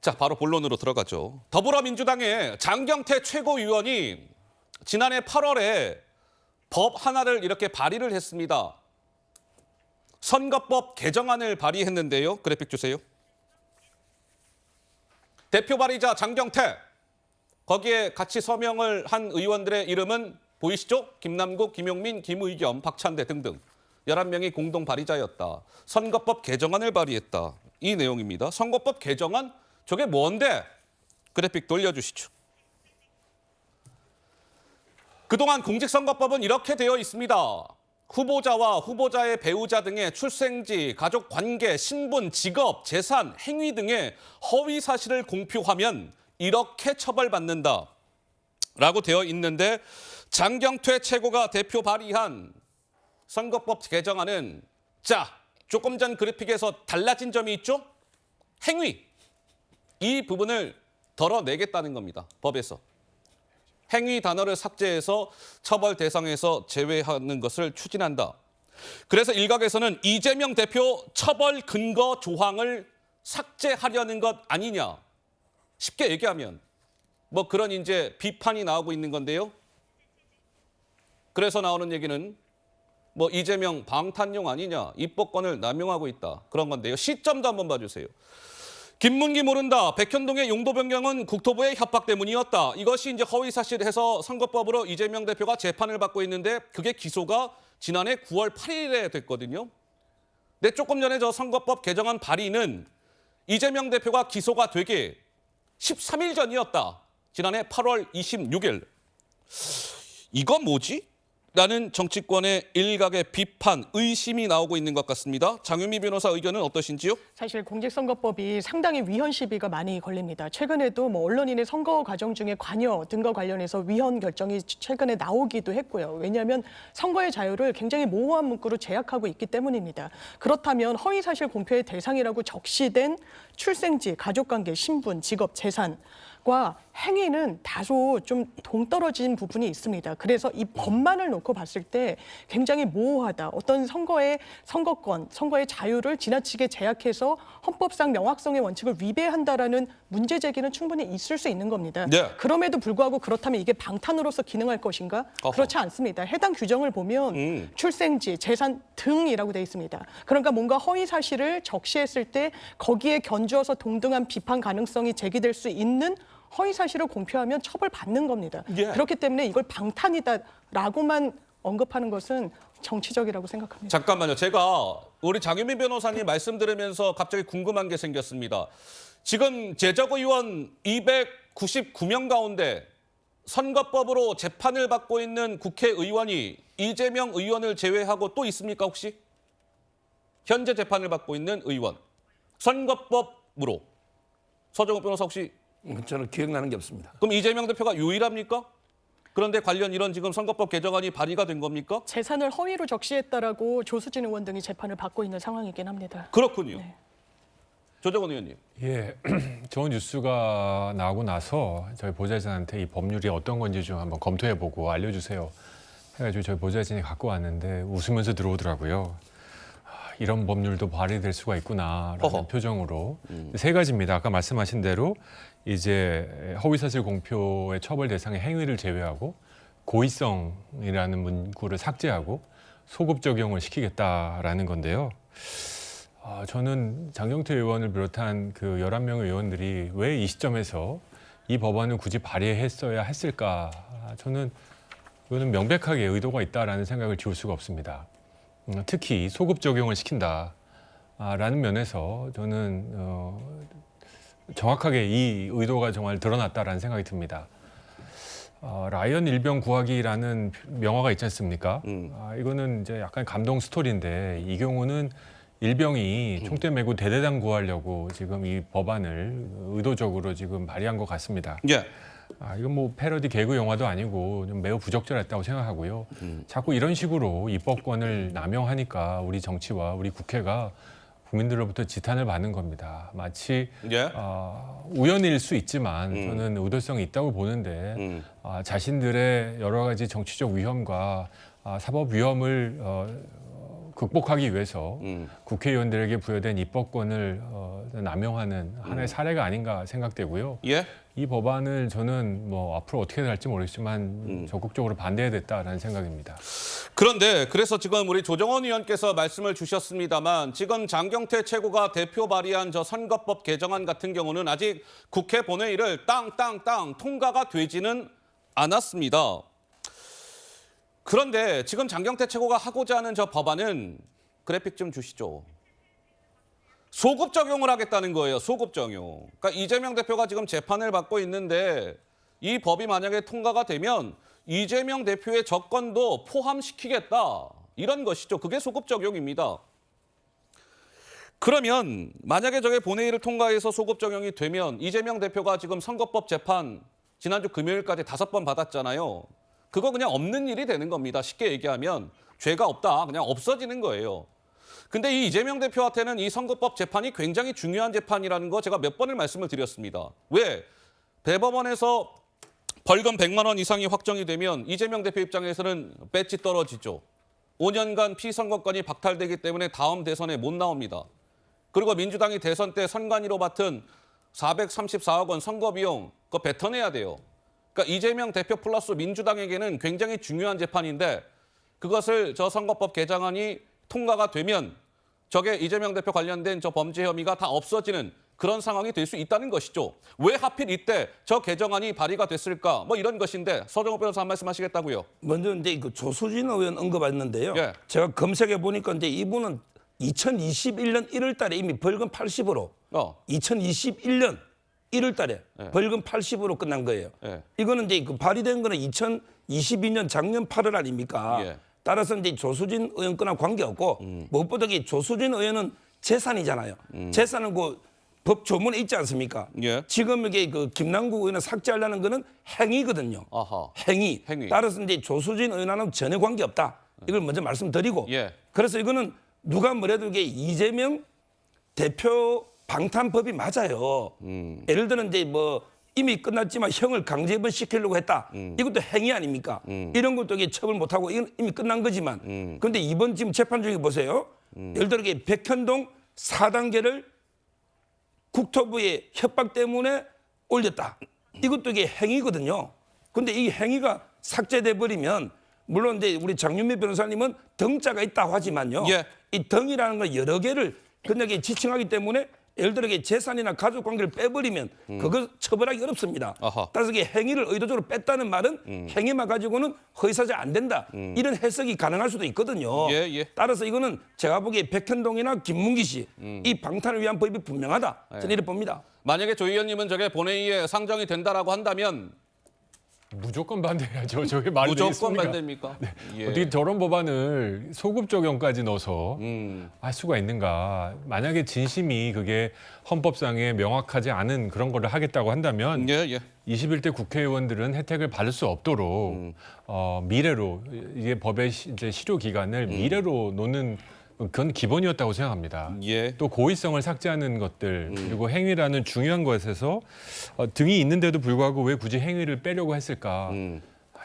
자, 바로 본론으로 들어가죠. 더불어민주당의 장경태 최고위원이 지난해 8월에 법 하나를 이렇게 발의를 했습니다. 선거법 개정안을 발의했는데요. 그래픽 주세요. 대표 발의자 장경태, 거기에 같이 서명을 한 의원들의 이름은 보이시죠? 김남국, 김용민, 김의겸, 박찬대 등등 11명이 공동 발의자였다. 선거법 개정안을 발의했다. 이 내용입니다. 선거법 개정안? 저게 뭔데? 그래픽 돌려주시죠. 그동안 공직선거법은 이렇게 되어 있습니다. 후보자와 후보자의 배우자 등의 출생지, 가족관계, 신분, 직업, 재산, 행위 등의 허위 사실을 공표하면 이렇게 처벌받는다 라고 되어 있는데, 장경태 최고가 대표 발의한 선거법 개정안은 자, 조금 전 그래픽에서 달라진 점이 있죠? 행위. 이 부분을 덜어내겠다는 겁니다. 법에서. 행위 단어를 삭제해서 처벌 대상에서 제외하는 것을 추진한다. 그래서 일각에서는 이재명 대표 처벌 근거 조항을 삭제하려는 것 아니냐. 쉽게 얘기하면 뭐 그런 이제 비판이 나오고 있는 건데요. 그래서 나오는 얘기는 뭐 이재명 방탄용 아니냐, 입법권을 남용하고 있다. 그런 건데요. 시점도 한번 봐주세요. 김문기 모른다. 백현동의 용도 변경은 국토부의 협박 때문이었다. 이것이 이제 허위 사실해서 선거법으로 이재명 대표가 재판을 받고 있는데 그게 기소가 지난해 9월 8일에 됐거든요. 근데 조금 전에 저 선거법 개정안 발의는 이재명 대표가 기소가 되게 13일 전이었다. 지난해 8월 26일. 이건 뭐지? 라는 정치권의 일각의 비판, 의심이 나오고 있는 것 같습니다. 장윤미 변호사 의견은 어떠신지요? 사실 공직선거법이 상당히 위헌 시비가 많이 걸립니다. 최근에도 뭐 언론인의 선거 과정 중에 관여 등과 관련해서 위헌 결정이 최근에 나오기도 했고요. 왜냐하면 선거의 자유를 굉장히 모호한 문구로 제약하고 있기 때문입니다. 그렇다면 허위사실 공표의 대상이라고 적시된 출생지, 가족관계, 신분, 직업, 재산 과 행위는 다소 좀 동떨어진 부분이 있습니다. 그래서 이 법만을 놓고 봤을 때 굉장히 모호하다. 어떤 선거의 선거권, 선거의 자유를 지나치게 제약해서 헌법상 명확성의 원칙을 위배한다라는 문제 제기는 충분히 있을 수 있는 겁니다. 네. 그럼에도 불구하고 그렇다면 이게 방탄으로서 기능할 것인가? 그렇지 않습니다. 해당 규정을 보면 출생지, 재산 등이라고 되어 있습니다. 그러니까 뭔가 허위 사실을 적시했을 때 거기에 견주어서 동등한 비판 가능성이 제기될 수 있는 허위 사실을 공표하면 처벌받는 겁니다. 예. 그렇기 때문에 이걸 방탄이다라고만 언급하는 것은 정치적이라고 생각합니다. 잠깐만요. 제가 우리 장윤미 변호사님 말씀 들으면서 갑자기 궁금한 게 생겼습니다. 지금 제적의원 299명 가운데 선거법으로 재판을 받고 있는 국회의원이 이재명 의원을 제외하고 또 있습니까, 혹시? 현재 재판을 받고 있는 의원. 선거법으로. 서정욱 변호사 혹시? 저는 기억나는 게 없습니다. 그럼 이재명 대표가 유일합니까? 그런데 관련 이런 지금 선거법 개정안이 발의가 된 겁니까? 재산을 허위로 적시했다라고 조수진 의원 등이 재판을 받고 있는 상황이긴 합니다. 그렇군요. 네. 조정원 의원님. 예, 좋은 뉴스가 나오고 나서 저희 보좌진한테 이 법률이 어떤 건지 좀 한번 검토해보고 알려주세요 해가지고 저희 보좌진이 갖고 왔는데 웃으면서 들어오더라고요. 이런 법률도 발의될 수가 있구나라는 표정으로. 세 가지입니다. 아까 말씀하신 대로 이제 허위사실 공표의 처벌 대상의 행위를 제외하고 고의성이라는 문구를 삭제하고 소급 적용을 시키겠다라는 건데요. 저는 장경태 의원을 비롯한 그 11명의 의원들이 왜 이 시점에서 이 법안을 굳이 발의했어야 했을까? 저는 이거는 명백하게 의도가 있다라는 생각을 지울 수가 없습니다. 특히 소급 적용을 시킨다라는 면에서 저는 정확하게 이 의도가 정말 드러났다라는 생각이 듭니다. 라이언 일병 구하기라는 명화가 있지 않습니까? 이거는 이제 약간 감동 스토리인데 이 경우는 일병이 총대 메고 대대당 구하려고 지금 이 법안을 의도적으로 지금 발의한 것 같습니다. 예. 이건 뭐 패러디 개그 영화도 아니고 좀 매우 부적절했다고 생각하고요. 자꾸 이런 식으로 입법권을 남용하니까 우리 정치와 우리 국회가 국민들로부터 지탄을 받는 겁니다. 마치 예. 우연일 수 있지만 저는 의도성이 있다고 보는데 자신들의 여러 가지 정치적 위험과 사법 위험을 극복하기 위해서 국회의원들에게 부여된 입법권을 남용하는 하나의 사례가 아닌가 생각되고요. 예. 이 법안을 저는 뭐 앞으로 어떻게 될지 모르겠지만 적극적으로 반대해야겠다라는 생각입니다. 그런데 그래서 지금 우리 조정원 의원께서 말씀을 주셨습니다만 지금 장경태 최고가 대표 발의한 저 선거법 개정안 같은 경우는 아직 국회 본회의를 땅땅땅 통과가 되지는 않았습니다. 그런데 지금 장경태 최고가 하고자 하는 저 법안은 그래픽 좀 주시죠. 소급 적용을 하겠다는 거예요. 소급 적용. 그러니까 이재명 대표가 지금 재판을 받고 있는데 이 법이 만약에 통과가 되면 이재명 대표의 접근도 포함시키겠다. 이런 것이죠. 그게 소급 적용입니다. 그러면 만약에 저게 본회의를 통과해서 소급 적용이 되면 이재명 대표가 지금 선거법 재판 지난주 금요일까지 5번 받았잖아요. 그거 그냥 없는 일이 되는 겁니다. 쉽게 얘기하면 죄가 없다. 그냥 없어지는 거예요. 근데 이 이재명 대표한테는 이 선거법 재판이 굉장히 중요한 재판이라는 거 제가 몇 번을 말씀을 드렸습니다. 왜? 대법원에서 벌금 100만 원 이상이 확정이 되면 이재명 대표 입장에서는 배지 떨어지죠. 5년간 피선거권이 박탈되기 때문에 다음 대선에 못 나옵니다. 그리고 민주당이 대선 때 선관위로 맡은 434억 원 선거 비용 그거 뱉어내야 돼요. 그러니까 이재명 대표 플러스 민주당에게는 굉장히 중요한 재판인데 그것을 저 선거법 개정안이 통과가 되면 저게 이재명 대표 관련된 저 범죄 혐의가 다 없어지는 그런 상황이 될 수 있다는 것이죠. 왜 하필 이때 저 개정안이 발의가 됐을까? 뭐 이런 것인데 서정호 변호사 한 말씀 하시겠다고요. 먼저 이제 그 조수진 의원 언급했는데요. 예. 제가 검색해 보니까 이제 이분은 2021년 1월 달에 이미 벌금 80으로 2021년 1월 달에 예. 벌금 80으로 끝난 거예요. 예. 이거는 이제 그 발의된 거는 2022년 작년 8월 아닙니까? 예. 따라서 이제 조수진 의원 거나 관계없고 무엇보다 이 조수진 의원은 재산이잖아요. 재산은 그 법 조문에 있지 않습니까? 예. 지금 이게 그 김남국 의원을 삭제하려는 거는 행위거든요. 아하. 행위. 행위. 따라서 이제 조수진 의원하고는 전혀 관계없다. 이걸 먼저 말씀드리고. 예. 그래서 이거는 누가 뭐래도 이게 이재명 대표 방탄법이 맞아요. 예를 들어 이제 뭐 이미 끝났지만 형을 강제입원 시키려고 했다. 이것도 행위 아닙니까? 이런 것도 이게 처벌 못하고 이건 이미 끝난 거지만. 그런데 이번 지금 재판 중에 보세요. 예를 들어 이게 백현동 4단계를 국토부의 협박 때문에 올렸다. 이것도 이게 행위거든요. 그런데 이 행위가 삭제돼 버리면 물론 이제 우리 장윤미 변호사님은 등자가 있다고 하지만요. 예. 이 등이라는 건 여러 개를 그냥 지칭하기 때문에 예를 들어 재산이나 가족 관계를 빼버리면 그거 처벌하기 어렵습니다. 아하. 따라서 이게 행위를 의도적으로 뺐다는 말은 행위만 가지고는 허위사실 안 된다. 이런 해석이 가능할 수도 있거든요. 예, 예. 따라서 이거는 제가 보기에 백현동이나 김문기 씨 이 방탄을 위한 법이 분명하다. 저는 이렇게 봅니다. 만약에 조 의원님은 저게 본회의에 상정이 된다라고 한다면 무조건 반대해야죠. 저게 말이 무조건 되겠습니까? 반대입니까? 예. 어떻게 저런 법안을 소급 적용까지 넣어서 할 수가 있는가? 만약에 진심이 그게 헌법상에 명확하지 않은 그런 거를 하겠다고 한다면 예, 예. 21대 국회의원들은 혜택을 받을 수 없도록 미래로 이게 법의 이제 실효 기간을 미래로 놓는 그건 기본이었다고 생각합니다. 예. 또 고의성을 삭제하는 것들 그리고 행위라는 중요한 것에서 등이 있는데도 불구하고 왜 굳이 행위를 빼려고 했을까?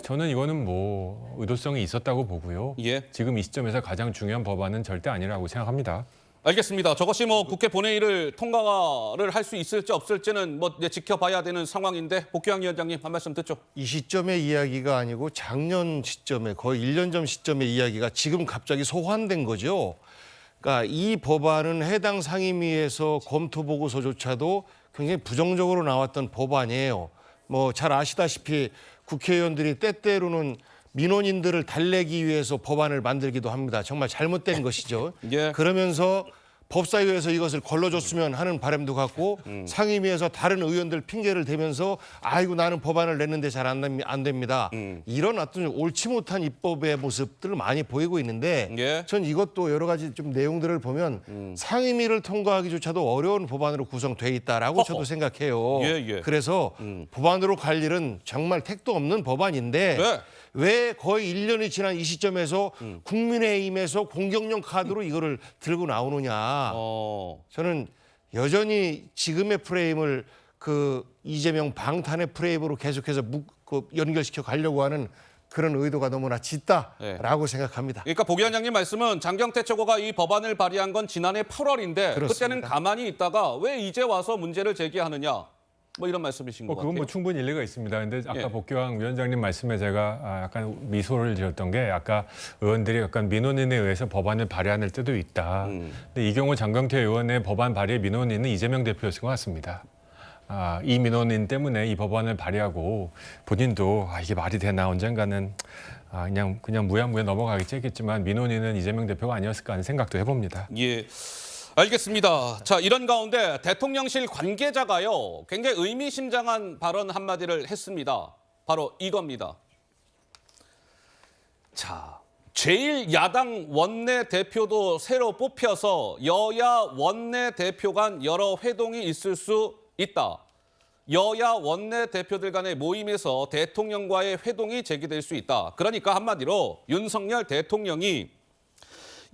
저는 이거는 뭐 의도성이 있었다고 보고요. 예. 지금 이 시점에서 가장 중요한 법안은 절대 아니라고 생각합니다. 알겠습니다. 저것이 뭐 국회 본회의를 통과를 할 수 있을지 없을지는 뭐 이제 지켜봐야 되는 상황인데 복귀왕 위원장님 한 말씀 듣죠. 이 시점의 이야기가 아니고 작년 시점에 거의 1년 전 시점의 이야기가 지금 갑자기 소환된 거죠. 그러니까 이 법안은 해당 상임위에서 검토 보고서조차도 굉장히 부정적으로 나왔던 법안이에요. 뭐 잘 아시다시피 국회의원들이 때때로는 민원인들을 달래기 위해서 법안을 만들기도 합니다. 정말 잘못된 것이죠. 예. 그러면서 법사위에서 이것을 걸러줬으면 하는 바람도 갖고 상임위에서 다른 의원들 핑계를 대면서 아이고 나는 법안을 냈는데 잘 안 됩니다. 이런 어떤 옳지 못한 입법의 모습들을 많이 보이고 있는데 예. 전 이것도 여러 가지 좀 내용들을 보면 상임위를 통과하기조차도 어려운 법안으로 구성돼 있다라고 저도 생각해요. 예, 예. 그래서 법안으로 갈 일은 정말 택도 없는 법안인데 네. 왜 거의 1년이 지난 이 시점에서 국민의힘에서 공격용 카드로 이거를 들고 나오느냐. 저는 여전히 지금의 프레임을 그 이재명 방탄의 프레임으로 계속해서 연결시켜 가려고 하는 그런 의도가 너무나 짙다라고 네. 생각합니다. 그러니까 보 위원장님 말씀은 장경태 최고가 이 법안을 발의한 건 지난해 8월인데 그렇습니다. 그때는 가만히 있다가 왜 이제 와서 문제를 제기하느냐 뭐 이런 말씀이신 것 그건 같아요. 뭐 충분히 일리가 있습니다. 근데 아까 예. 복귀왕 위원장님 말씀에 제가 약간 미소를 지었던 게 아까 의원들이 약간 민원인에 의해서 법안을 발의할 때도 있다. 근데 이 경우 장경태 의원의 법안 발의 민원인은 이재명 대표였을 것 같습니다. 이 민원인 때문에 이 법안을 발의하고 본인도 이게 말이 되나 언젠가는 그냥 무야무야 넘어가겠지 했겠지만 민원인은 이재명 대표가 아니었을까 하는 생각도 해봅니다. 예. 알겠습니다. 자, 이런 가운데 대통령실 관계자가요, 굉장히 의미심장한 발언 한마디를 했습니다. 바로 이겁니다. 자, 제1야당 원내대표도 새로 뽑혀서 여야 원내대표 간 여러 회동이 있을 수 있다. 여야 원내대표들 간의 모임에서 대통령과의 회동이 제기될 수 있다. 그러니까 한마디로 윤석열 대통령이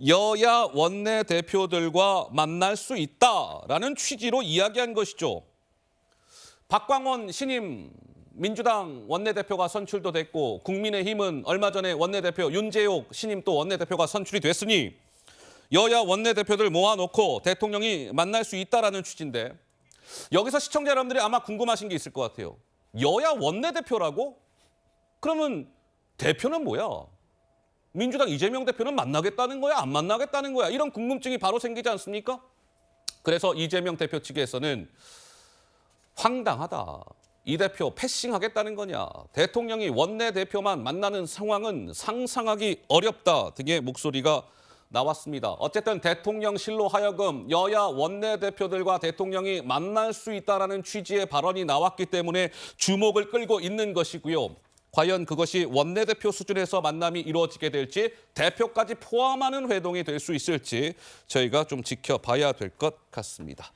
여야 원내대표들과 만날 수 있다라는 취지로 이야기한 것이죠. 박광원 신임 민주당 원내대표가 선출도 됐고 국민의힘은 얼마 전에 원내대표 윤재옥 신임 또 원내대표가 선출이 됐으니 여야 원내대표들 모아놓고 대통령이 만날 수 있다라는 취지인데 여기서 시청자 여러분들이 아마 궁금하신 게 있을 것 같아요. 여야 원내대표라고? 그러면 대표는 뭐야? 민주당 이재명 대표는 만나겠다는 거야? 안 만나겠다는 거야? 이런 궁금증이 바로 생기지 않습니까? 그래서 이재명 대표 측에서는 황당하다. 이 대표 패싱하겠다는 거냐? 대통령이 원내대표만 만나는 상황은 상상하기 어렵다 등의 목소리가 나왔습니다. 어쨌든 대통령실로 하여금 여야 원내대표들과 대통령이 만날 수 있다라는 취지의 발언이 나왔기 때문에 주목을 끌고 있는 것이고요. 과연 그것이 원내대표 수준에서 만남이 이루어지게 될지 대표까지 포함하는 회동이 될 수 있을지 저희가 좀 지켜봐야 될 것 같습니다.